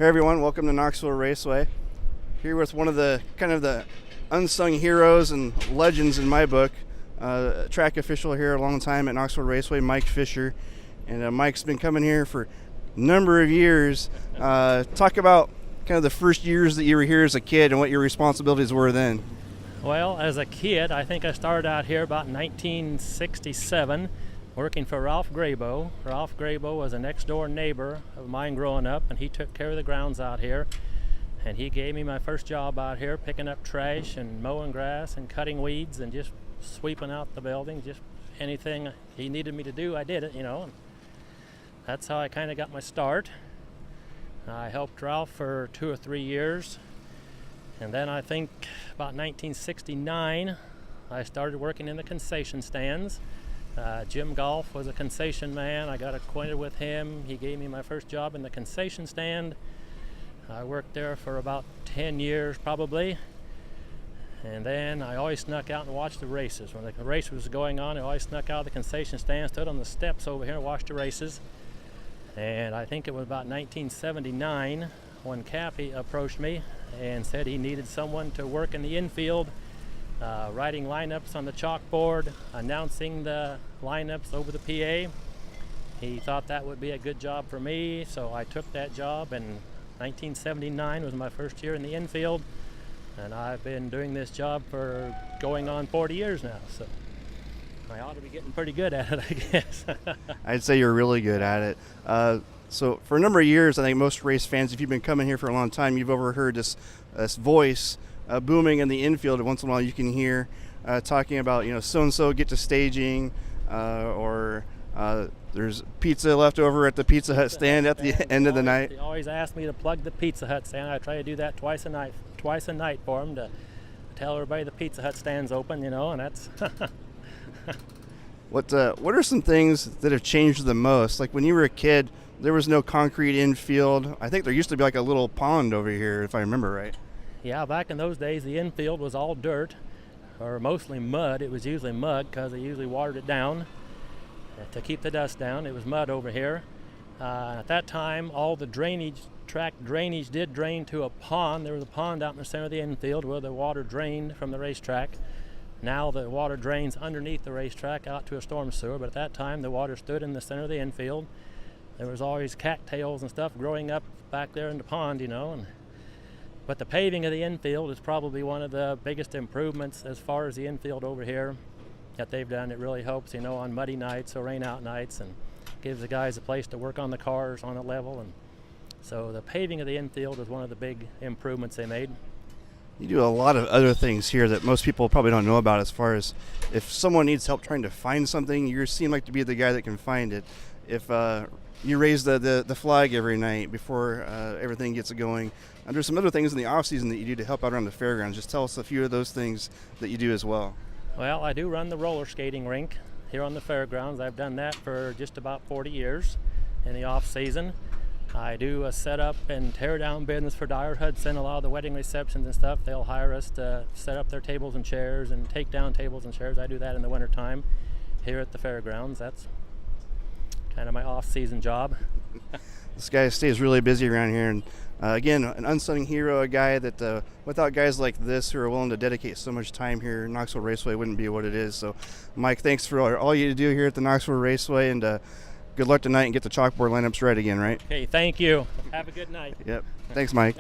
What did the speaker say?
Hey everyone, welcome to Knoxville Raceway. Here with one of the the unsung heroes and legends in my book, track official here a long time at Knoxville Raceway, Mike Fisher. And Mike's been coming here for a number of years. Talk about the first years that you were here as a kid and what your responsibilities were then. Well, as a kid, I think I started out here about 1967. Working for Ralph Graybo. Ralph Graybo was a next door neighbor of mine growing up, and he took care of the grounds out here. And he gave me my first job out here, picking up trash and mowing grass and cutting weeds and just sweeping out the building. Just anything he needed me to do, I did it, And that's how I kind of got my start. I helped Ralph for 2 or 3 years. And then I think about 1969, I started working in the concession stands. Jim Golf was a concession man. I got acquainted with him. He gave me my first job in the concession stand. I worked there for about 10 years probably. And then I always snuck out and watched the races. When the race was going on, I always snuck out of the concession stand, stood on the steps over here and watched the races. And I think it was about 1979 when Cappy approached me and said he needed someone to work in the infield, writing lineups on the chalkboard, announcing the lineups over the PA. He thought that would be a good job for me, so I took that job, and 1979 was my first year in the infield, and I've been doing this job for going on 40 years now, so I ought to be getting pretty good at it, I guess. I'd say you're really good at it. So for a number of years, I think most race fans, if you've been coming here for a long time, you've overheard this voice booming in the infield. Once in a while you can hear talking about, so-and-so get to staging, or there's pizza left over at the Pizza Hut stand at the end of the night. They always ask me to plug the Pizza Hut stand. I try to do that twice a night for them, to tell everybody the Pizza Hut stand's open, and that's... What are some things that have changed the most? Like when you were a kid, there was no concrete infield. I think there used to be like a little pond over here, if I remember right. Yeah, back in those days, the infield was all dirt, or mostly mud. It was usually mud because they usually watered it down to keep the dust down. It was mud over here. At that time, all the track drainage did drain to a pond. There was a pond out in the center of the infield where the water drained from the racetrack. Now the water drains underneath the racetrack out to a storm sewer, but at that time the water stood in the center of the infield. There was always cattails and stuff growing up back there in the pond, But the paving of the infield is probably one of the biggest improvements as far as the infield over here that they've done. It really helps, on muddy nights or rain out nights, and gives the guys a place to work on the cars on a level. And so the paving of the infield is one of the big improvements they made. You do a lot of other things here that most people probably don't know about, as far as if someone needs help trying to find something, you seem like to be the guy that can find it. If you raise the flag every night before everything gets going. And there's some other things in the off season that you do to help out around the fairgrounds. Just tell us a few of those things that you do as well. Well, I do run the roller skating rink here on the fairgrounds. I've done that for just about 40 years in the off season. I do a setup and tear down business for Dyer Hudson. A lot of the wedding receptions and stuff, they'll hire us to set up their tables and chairs and take down tables and chairs. I do that in the wintertime here at the fairgrounds. That's kind of my off-season job. This guy stays really busy around here, and again, an unsung hero, a guy that without guys like this who are willing to dedicate so much time here, Knoxville Raceway wouldn't be what it is. So Mike, thanks for all you do here at the Knoxville Raceway, and good luck tonight and get the chalkboard lineups right again, right? Okay, thank you. Have a good night. Yep. Thanks, Mike.